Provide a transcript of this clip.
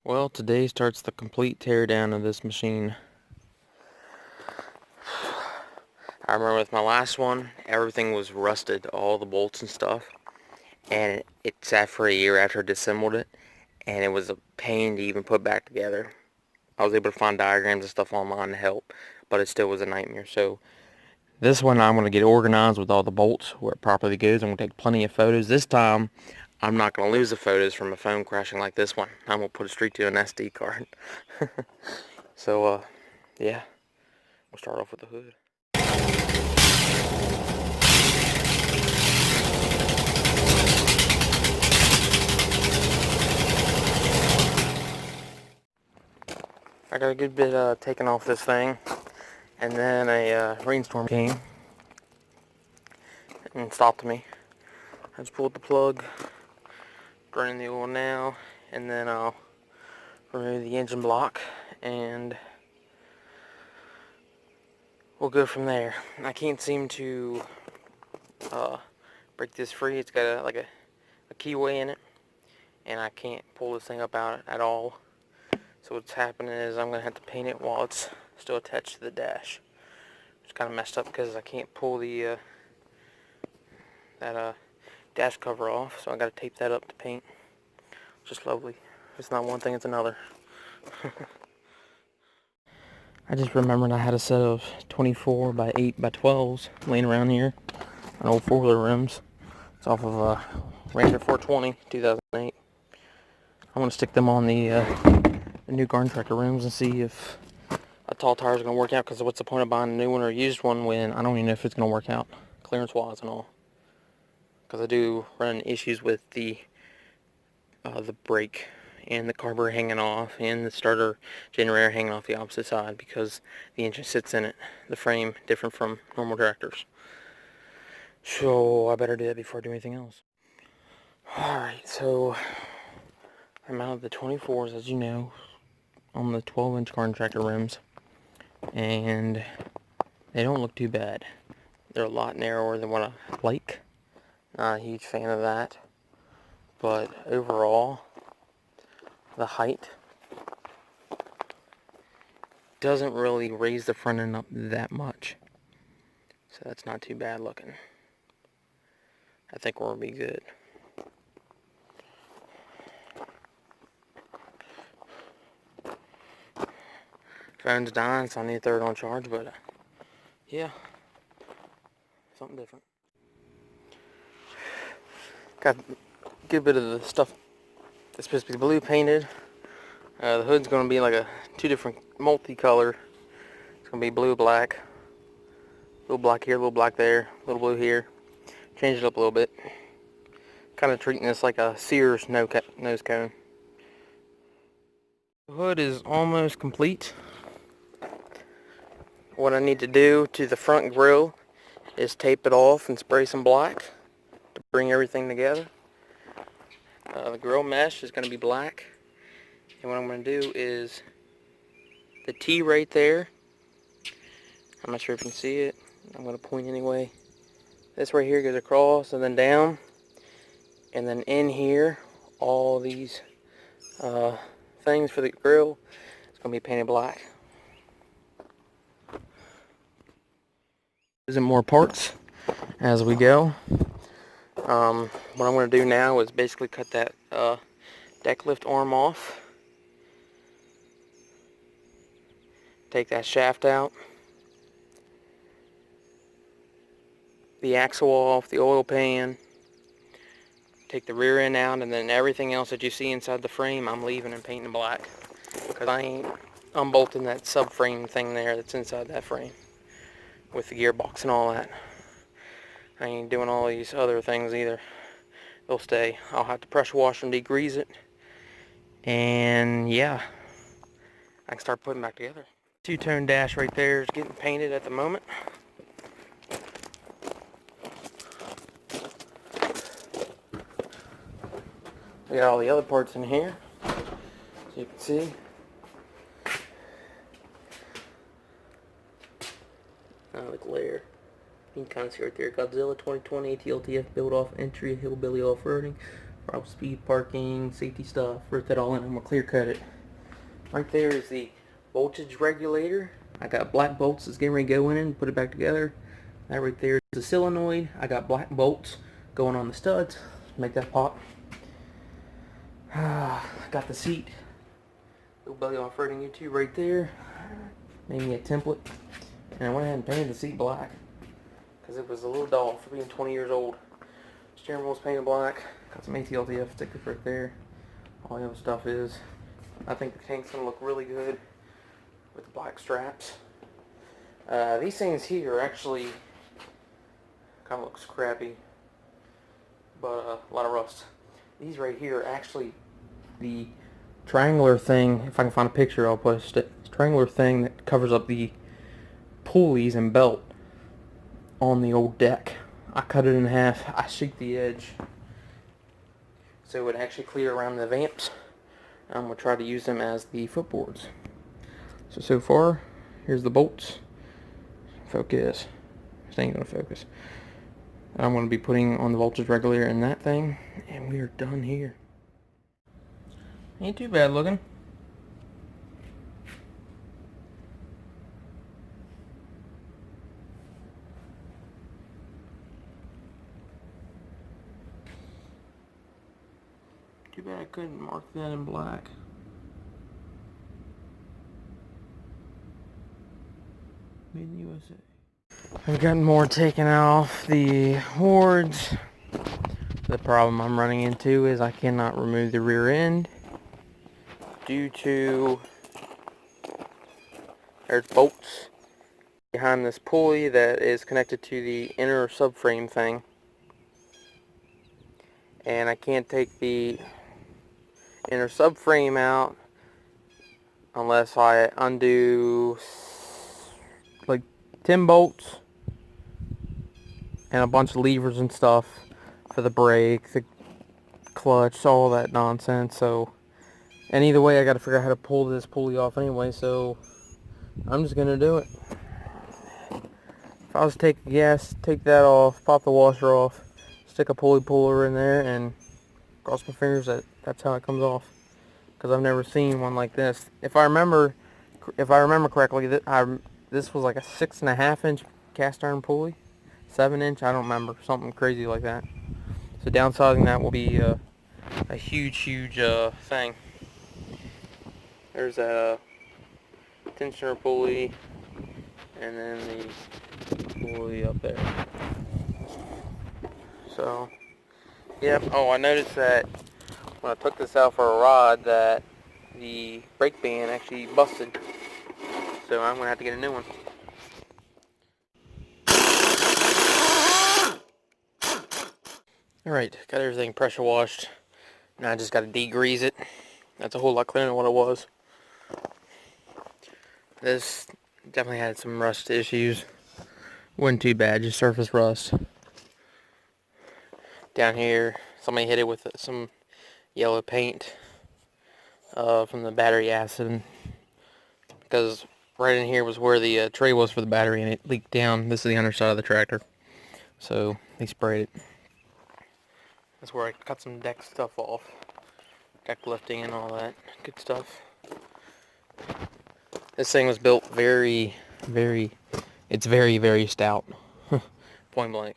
Well, today starts the complete teardown of this machine. I remember with my last one, everything was rusted, all the bolts and stuff, and it sat for a year after I disassembled it, and it was a pain to even put back together. I was able to find diagrams and stuff online to help, but it still was a nightmare. So this one I'm going to get organized with all the bolts where it properly goes. I'm going to take plenty of photos. This time, I'm not going to lose the photos from a phone crashing like this one. I'm going to put it straight to an SD card. So, yeah, we'll start off with the hood. I got a good bit taken off this thing, and then a rainstorm came and stopped me. I just pulled the plug, burning the oil now, and then I'll remove the engine block, and we'll go from there. I can't seem to break this free. It's got a keyway in it, and I can't pull this thing up out at all. So what's happening is I'm going to have to paint it while it's still attached to the dash. It's kind of messed up because I can't pull the dash cover off, so I got to tape that up to paint. Just lovely. If it's not one thing, it's another. I just remembered I had a set of 24 by 8 by 12s laying around here on old four-wheeler rims. It's off of a Ranger 420 2008. I'm going to stick them on the new garden tractor rims and see if a tall tire is going to work out, because what's the point of buying a new one or a used one when I don't even know if it's going to work out clearance-wise and all. Because I do run issues with the brake and the carburetor hanging off and the starter generator hanging off the opposite side because the engine sits in it. The frame different from normal tractors. So I better do that before I do anything else. Alright, so I mounted the 24s, as you know, on the 12-inch garden tractor rims, and they don't look too bad. They're a lot narrower than what I like. Not a huge fan of that, but overall the height doesn't really raise the front end up that much, so that's not too bad looking. I think we'll be good. Phone's dying, so I need to throw it on charge, but yeah, something different. Got a good bit of the stuff that's supposed to be blue painted. The hood's going to be like two different multicolor. It's going to be blue, black. A little black here, a little black there, a little blue here. Change it up a little bit. Kind of treating this like a Sears nose cone. The hood is almost complete. What I need to do to the front grille is tape it off and spray some black to bring everything together. The grill mesh is going to be black, and what I'm going to do is the T right there, I'm not sure if you can see it, I'm going to point anyway. This right here goes across and then down, and then in here all these things for the grill is going to be painted black. Using more parts as we go. What I'm going to do now is basically cut that deck lift arm off, take that shaft out, the axle off, the oil pan, take the rear end out, and then everything else that you see inside the frame I'm leaving and painting black, because I ain't unbolting that subframe thing there that's inside that frame with the gearbox and all that. I ain't doing all these other things either. They'll stay. I'll have to pressure wash and degrease it, and yeah, I can start putting it back together. Two-tone dash right there is getting painted at the moment. We got all the other parts in here, so you can see. The glare. You can kind of see right there. Godzilla 2020 ATLTF build off entry hillbilly off-roading. Probably speed, parking, safety stuff. Wrote that all in. I'm going to clear cut it. Right there is the voltage regulator. I got black bolts that's getting ready to go in and put it back together. That right there is the solenoid. I got black bolts going on the studs. Make that pop. I got the seat. Hillbilly Off-Roading YouTube right there. Made me a template. And I went ahead and painted the seat black, because it was a little dull for being 20 years old. Steering wheel was painted black. Got some ATLTF stickers right there. All the other stuff is. I think the tank's going to look really good with the black straps. These things here actually kind of looks crappy, but a lot of rust. These right here are actually the triangular thing. If I can find a picture, I'll post it. It's a triangular thing that covers up the pulleys and belt on the old deck. I cut it in half. I sheet the edge so it would actually clear around the vamps. I'm going to try to use them as the footboards. So far, here's the bolts. Focus. This ain't going to focus. I'm going to be putting on the voltage regulator in that thing, and we are done here. Ain't too bad looking. Too bad I couldn't mark that in black. Made in the USA. I've gotten more taken off the boards. The problem I'm running into is I cannot remove the rear end due to there's bolts behind this pulley that is connected to the inner subframe thing, and I can't take the inner subframe out unless I undo like 10 bolts and a bunch of levers and stuff for the brake, the clutch, all that nonsense. So, and either way I gotta figure out how to pull this pulley off anyway, so I'm just gonna do it. If I was to take gas, take that off, pop the washer off, stick a pulley puller in there, and cross my fingers that that's how it comes off. Because I've never seen one like this. If I remember correctly, this was like a 6.5 inch cast iron pulley, 7 inch. I don't remember, something crazy like that. So downsizing that will be a huge thing. There's a tensioner pulley, and then the pulley up there. So, yep. Oh, I noticed that when I took this out for a rod that the brake band actually busted. So I'm going to have to get a new one. Alright, got everything pressure washed. Now I just got to degrease it. That's a whole lot cleaner than what it was. This definitely had some rust issues. Wasn't too bad, just surface rust. Down here, somebody hit it with some yellow paint from the battery acid, because right in here was where the tray was for the battery, and it leaked down. This is the underside of the tractor, so they sprayed it. That's where I cut some deck stuff off, deck lifting and all that good stuff. This thing was built very stout. Point blank.